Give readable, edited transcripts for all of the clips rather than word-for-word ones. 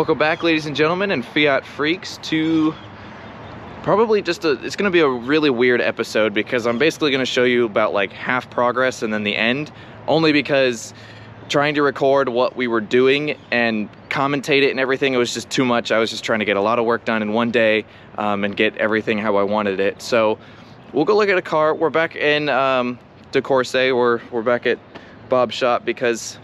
Welcome back, ladies and gentlemen, and Fiat freaks, to probably just it's going to be a really weird episode because I'm basically going to show you about like half progress and then the end, only because trying to record what we were doing and commentate it and everything, it was just too much. I was just trying to get a lot of work done in one day and get everything how I wanted it. So we'll go look at a car. We're back in Dicorse. We're back at Bob's shop because,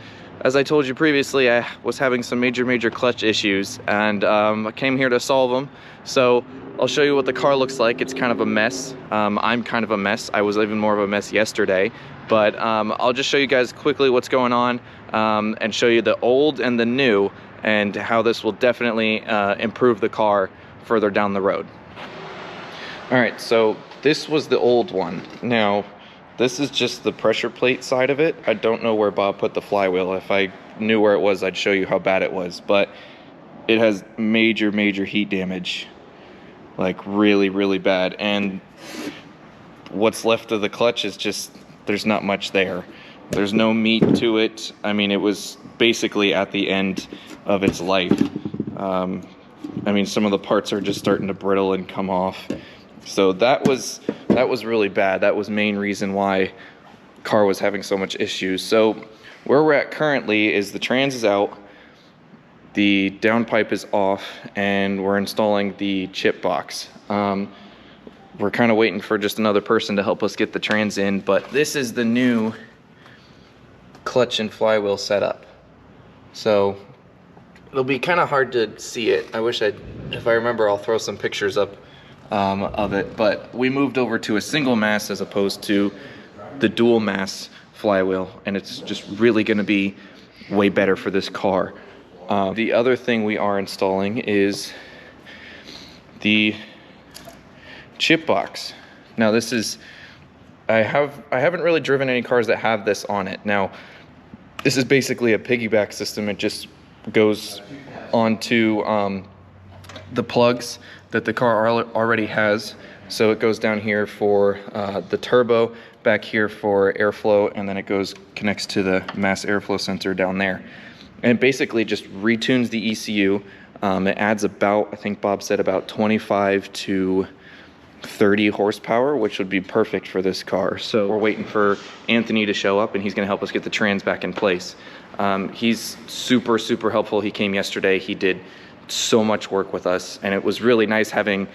as I told you previously, I was having some major clutch issues, and I came here to solve them. So I'll show you what the car looks like. It's kind of a mess. I'm kind of a mess. I was even more of a mess yesterday, but I'll just show you guys quickly what's going on and show you the old and the new and how this will definitely improve the car further down the road. All right, so this was the old one. Now, this is just the pressure plate side of it. I don't know where Bob put the flywheel. If I knew where it was, I'd show you how bad it was. But it has major heat damage. Like really bad. And what's left of the clutch is just, there's not much there. There's no meat to it. I mean, it was basically at the end of its life. I mean, some of the parts are just starting to brittle and come off. So that was really bad. That was main reason why car was having so much issues. So where we're at currently is the trans is out, the downpipe is off, and we're installing the chip box. We're kind of waiting for just another person to help us get the trans in, but this is the new clutch and flywheel setup. So it'll be kind of hard to see it. I wish if I remember, I'll throw some pictures up of it, but we moved over to a single mass as opposed to the dual mass flywheel, and it's just really going to be way better for this car. The other thing we are installing is the chip box. Now this is, I haven't really driven any cars that have this on it. Now this is basically a piggyback system. It just goes onto the plugs that the car already has. So it goes down here for the turbo, back here for airflow, and then it connects to the mass airflow sensor down there. And it basically just retunes the ECU. It adds about, I think Bob said, about 25 to 30 horsepower, which would be perfect for this car. So we're waiting for Anthony to show up, and he's gonna help us get the trans back in place. He's super helpful. He came yesterday. He did so much work with us, and it was really nice having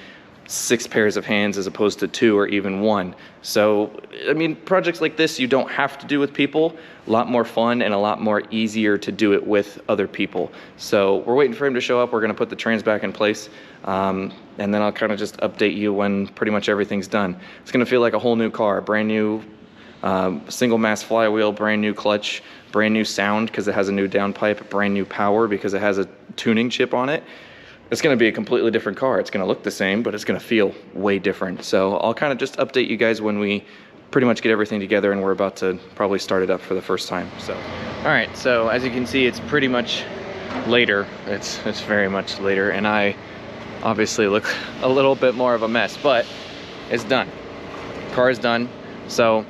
6 pairs of hands as opposed to 2 or even 1. So I mean, projects like this you don't have to do with people. A lot more fun and a lot more easier to do it with other people. So we're waiting for him to show up. We're going to put the trans back in place, and then I'll kind of just update you when pretty much everything's done. It's going to feel like a whole new car, brand new single mass flywheel, brand new clutch, brand new sound because it has a new downpipe, brand new power because it has a tuning chip on it. It's going to be a completely different car. It's going to look the same, but it's going to feel way different. So I'll kind of just update you guys when we pretty much get everything together and we're about to probably start it up for the first time. So all right, so as you can see, it's pretty much later. It's very much later, and I obviously look a little bit more of a mess, but it's done. Car is done. So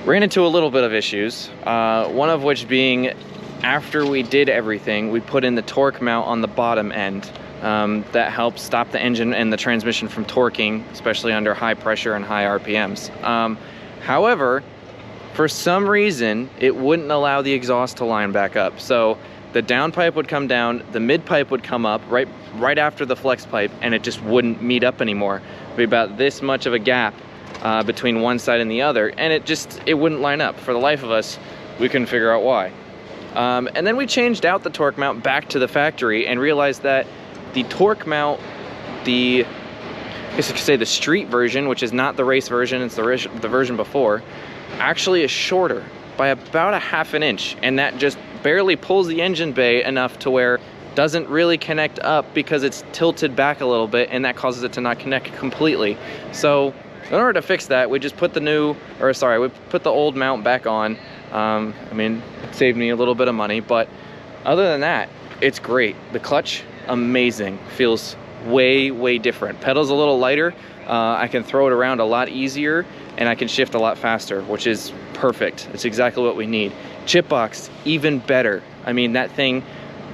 ran into a little bit of issues, one of which being, after we did everything, we put in the torque mount on the bottom end. That helps stop the engine and the transmission from torquing, especially under high pressure and high RPMs. However, for some reason, it wouldn't allow the exhaust to line back up. So the downpipe would come down, the mid pipe would come up right after the flex pipe, and it just wouldn't meet up anymore. It'd be about this much of a gap between one side and the other, and it wouldn't line up. For the life of us, we couldn't figure out why. And then we changed out the torque mount back to the factory and realized that the torque mount, I guess you could say the street version, which is not the race version, it's the version before, actually is shorter by about 1/2 inch, and that just barely pulls the engine bay enough to where it doesn't really connect up because it's tilted back a little bit, and that causes it to not connect completely. So in order to fix that, we just put we put the old mount back on. I mean, it saved me a little bit of money, but other than that, it's great. The clutch, amazing. Feels way different. Pedal's a little lighter. I can throw it around a lot easier, and I can shift a lot faster, which is perfect. It's exactly what we need. Chip box, even better. I mean, that thing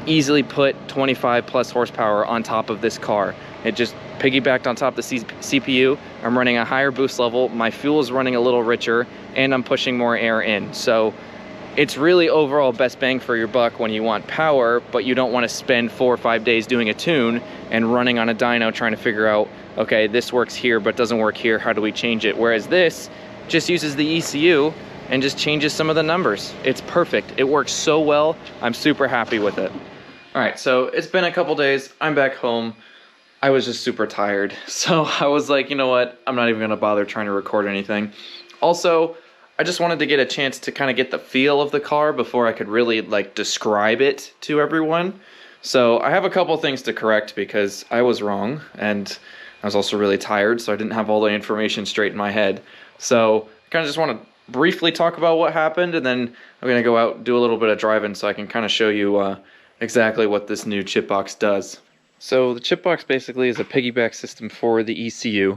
easily put 25 plus horsepower on top of this car. It just piggybacked on top of the CPU. I'm running a higher boost level, my fuel is running a little richer, and I'm pushing more air in. So it's really overall best bang for your buck when you want power, but you don't want to spend 4 or 5 days doing a tune and running on a dyno trying to figure out, okay, this works here but doesn't work here, how do we change it? Whereas this just uses the ECU and just changes some of the numbers. It's perfect. It works so well. I'm super happy with it. All right, so it's been a couple days. I'm back home. I was just super tired. So I was like, you know what? I'm not even gonna bother trying to record anything. Also, I just wanted to get a chance to kind of get the feel of the car before I could really like describe it to everyone. So I have a couple things to correct because I was wrong and I was also really tired, so I didn't have all the information straight in my head. So I kind of just want to briefly talk about what happened, and then I'm going to go out and do a little bit of driving so I can kind of show you exactly what this new chip box does. So the chip box basically is a piggyback system for the ECU,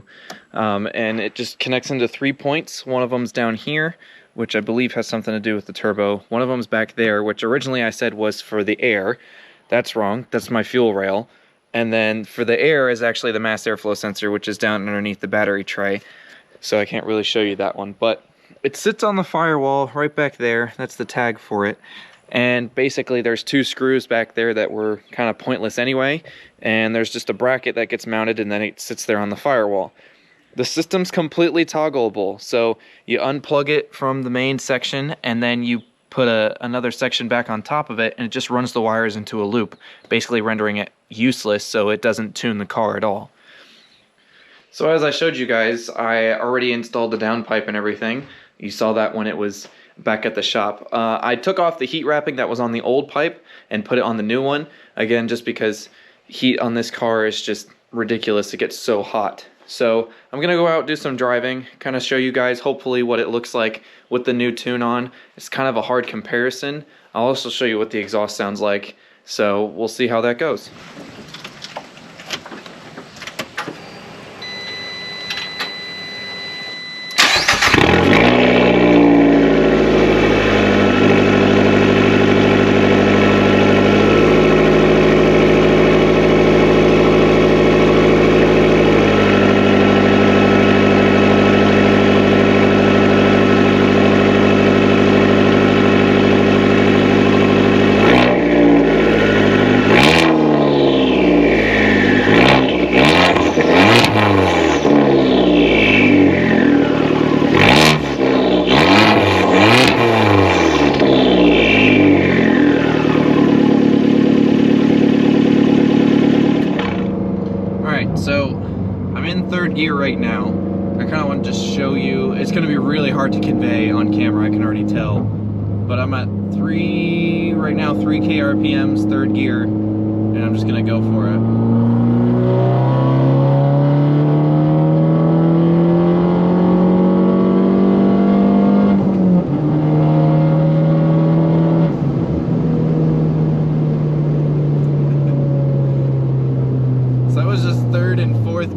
and it just connects into 3 points. One of them's down here, which I believe has something to do with the turbo. One of them's back there, which originally I said was for the air. That's wrong. That's my fuel rail. And then for the air is actually the mass airflow sensor, which is down underneath the battery tray. So I can't really show you that one, but it sits on the firewall right back there. That's the tag for it. And basically there's 2 screws back there that were kind of pointless anyway, and there's just a bracket that gets mounted and then it sits there on the firewall. The system's completely toggleable, so you unplug it from the main section and then you put another section back on top of it and it just runs the wires into a loop, basically rendering it useless so it doesn't tune the car at all. So as I showed you guys, I already installed the downpipe and everything. You saw that when it was back at the shop. I took off the heat wrapping that was on the old pipe and put it on the new one. Again, just because heat on this car is just ridiculous. It gets so hot. So I'm gonna go out, do some driving, kind of show you guys hopefully what it looks like with the new tune on. It's kind of a hard comparison. I'll also show you what the exhaust sounds like. So we'll see how that goes. So I'm in 3rd gear right now. I kind of want to just show you. It's going to be really hard to convey on camera, I can already tell. But I'm at 3 3K RPMs, 3rd gear, and I'm just going to go for it.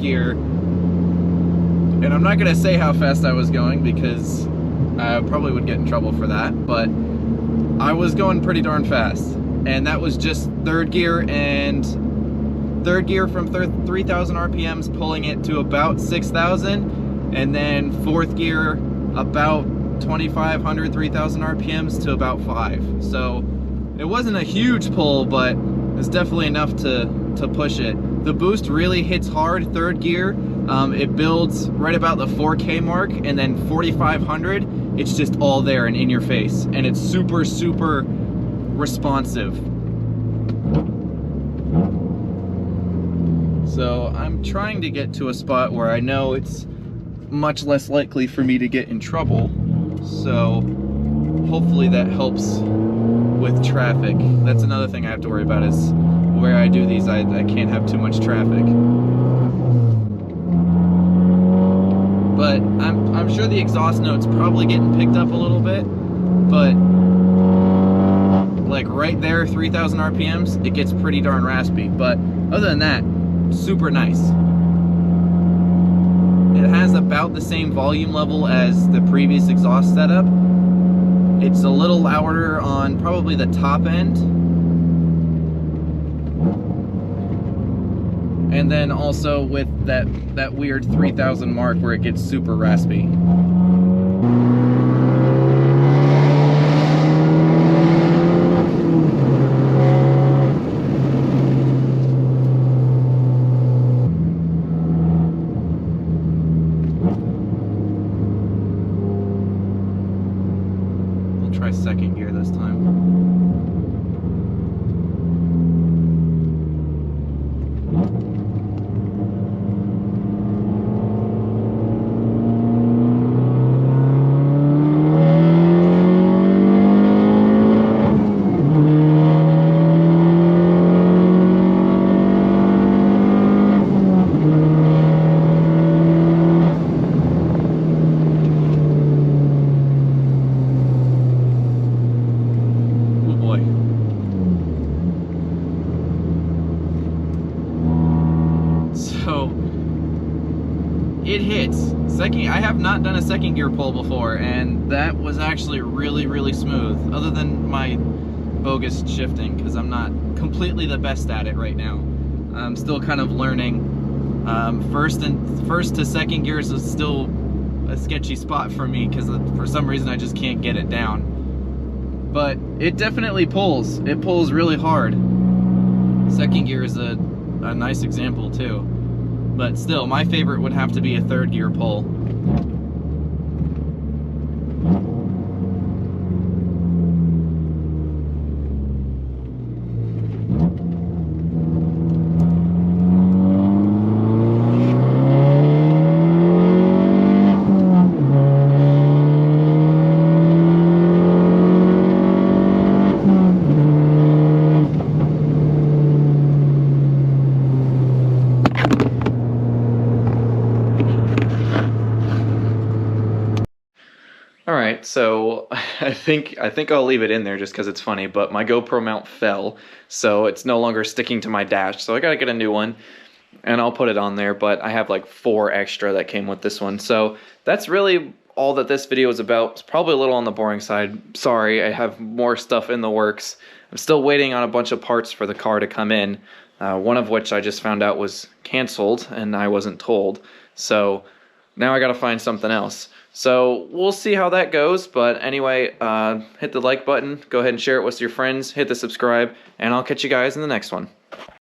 Gear, and I'm not gonna say how fast I was going because I probably would get in trouble for that, but I was going pretty darn fast, and that was just 3rd gear, and 3rd gear from 3,000 RPMs pulling it to about 6,000, and then 4th gear about 2,500 3,000 RPMs to about 5. So it wasn't a huge pull, but it's definitely enough to push it. The boost really hits hard 3rd gear. It builds right about the 4K mark, and then 4,500, it's just all there and in your face, and it's super, super responsive. So I'm trying to get to a spot where I know it's much less likely for me to get in trouble. So hopefully that helps with traffic. That's another thing I have to worry about, is where I do these, I can't have too much traffic. But I'm sure the exhaust note's probably getting picked up a little bit, but like right there, 3,000 RPMs, it gets pretty darn raspy. But other than that, super nice. It has about the same volume level as the previous exhaust setup. It's a little louder on probably the top end, and then also with that weird 3000 mark where it gets super raspy. We'll try second gear this time. So it hits. I have not done a second gear pull before, and that was actually really smooth, other than my bogus shifting, because I'm not completely the best at it right now. I'm still kind of learning. First to second gears is still a sketchy spot for me, because for some reason I just can't get it down. But it definitely pulls. It pulls really hard. Second gear is a nice example too. But still, my favorite would have to be a third gear pull. Alright, so I think I'll leave it in there just because it's funny, but my GoPro mount fell, so it's no longer sticking to my dash, so I gotta get a new one, and I'll put it on there, but I have like 4 extra that came with this one, so that's really all that this video is about. It's probably a little on the boring side. Sorry, I have more stuff in the works. I'm still waiting on a bunch of parts for the car to come in, one of which I just found out was canceled, and I wasn't told, so now I gotta find something else. So we'll see how that goes, but anyway, hit the like button, go ahead and share it with your friends, hit the subscribe, and I'll catch you guys in the next one.